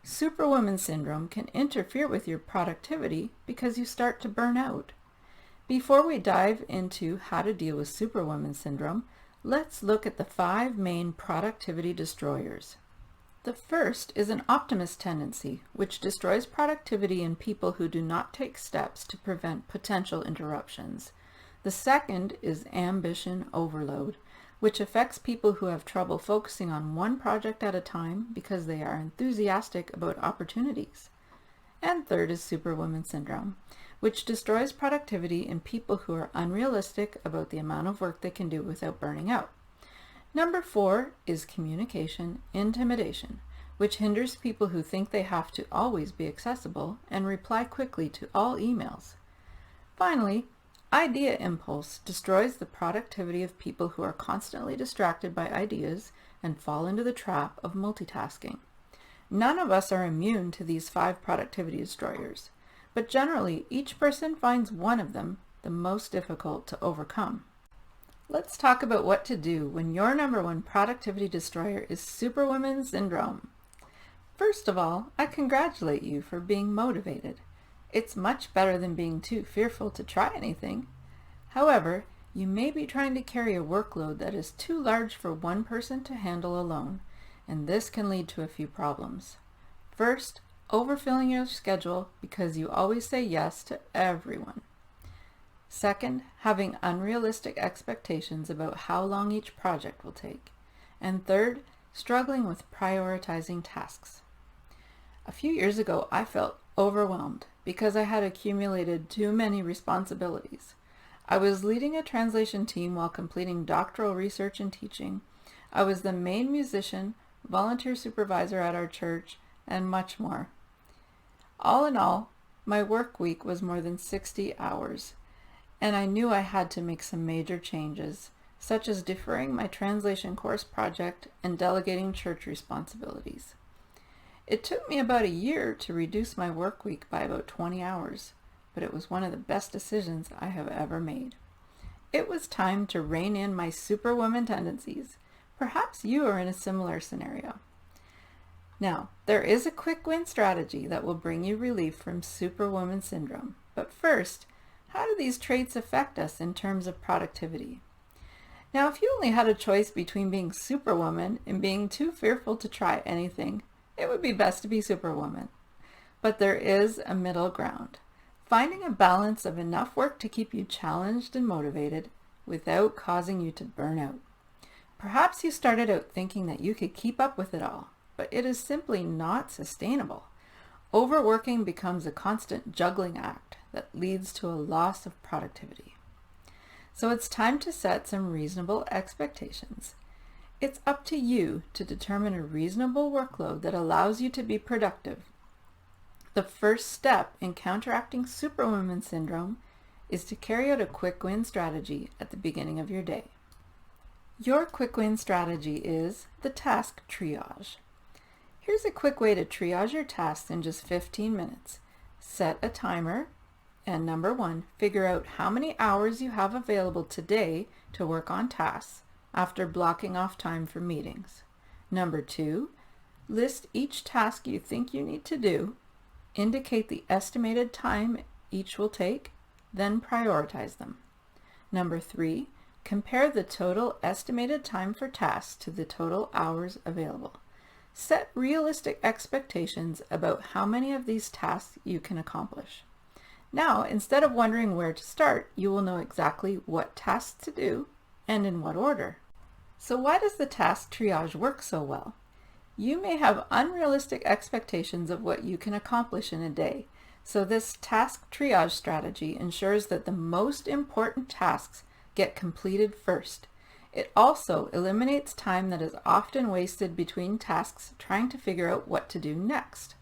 Superwoman Syndrome can interfere with your productivity because you start to burn out. Before we dive into how to deal with Superwoman Syndrome, let's look at the 5 main productivity destroyers. The first is an optimist tendency, which destroys productivity in people who do not take steps to prevent potential interruptions. The second is ambition overload, which affects people who have trouble focusing on one project at a time because they are enthusiastic about opportunities. And third is Superwoman Syndrome, which destroys productivity in people who are unrealistic about the amount of work they can do without burning out. Number 4 is communication intimidation, which hinders people who think they have to always be accessible and reply quickly to all emails. Finally, idea impulse destroys the productivity of people who are constantly distracted by ideas and fall into the trap of multitasking. None of us are immune to these 5 productivity destroyers, but generally each person finds one of them the most difficult to overcome. Let's talk about what to do when your number 1 productivity destroyer is Superwoman Syndrome. First of all, I congratulate you for being motivated. It's much better than being too fearful to try anything. However, you may be trying to carry a workload that is too large for one person to handle alone, and this can lead to a few problems. First, overfilling your schedule because you always say yes to everyone. Second, having unrealistic expectations about how long each project will take. And third, struggling with prioritizing tasks. A few years ago, I felt overwhelmed because I had accumulated too many responsibilities. I was leading a translation team while completing doctoral research and teaching. I was the main musician, volunteer supervisor at our church, and much more. All in all, my work week was more than 60 hours, and I knew I had to make some major changes, such as deferring my translation course project and delegating church responsibilities. It took me about a year to reduce my work week by about 20 hours, but it was one of the best decisions I have ever made. It was time to rein in my superwoman tendencies. Perhaps you are in a similar scenario. Now, there is a quick win strategy that will bring you relief from Superwoman Syndrome. But first, how do these traits affect us in terms of productivity? Now, if you only had a choice between being Superwoman and being too fearful to try anything, it would be best to be Superwoman. But there is a middle ground. Finding a balance of enough work to keep you challenged and motivated without causing you to burn out. Perhaps you started out thinking that you could keep up with it all, but it is simply not sustainable. Overworking becomes a constant juggling act that leads to a loss of productivity. So it's time to set some reasonable expectations. It's up to you to determine a reasonable workload that allows you to be productive. The first step in counteracting Superwoman Syndrome is to carry out a quick win strategy at the beginning of your day. Your quick win strategy is the task triage. Here's a quick way to triage your tasks in just 15 minutes. Set a timer, and number 1, figure out how many hours you have available today to work on tasks after blocking off time for meetings. Number 2, list each task you think you need to do, indicate the estimated time each will take, then prioritize them. Number 3, compare the total estimated time for tasks to the total hours available. Set realistic expectations about how many of these tasks you can accomplish. Now, instead of wondering where to start, you will know exactly what tasks to do and in what order. So why does the task triage work so well? You may have unrealistic expectations of what you can accomplish in a day, so this task triage strategy ensures that the most important tasks get completed first. It also eliminates time that is often wasted between tasks trying to figure out what to do next.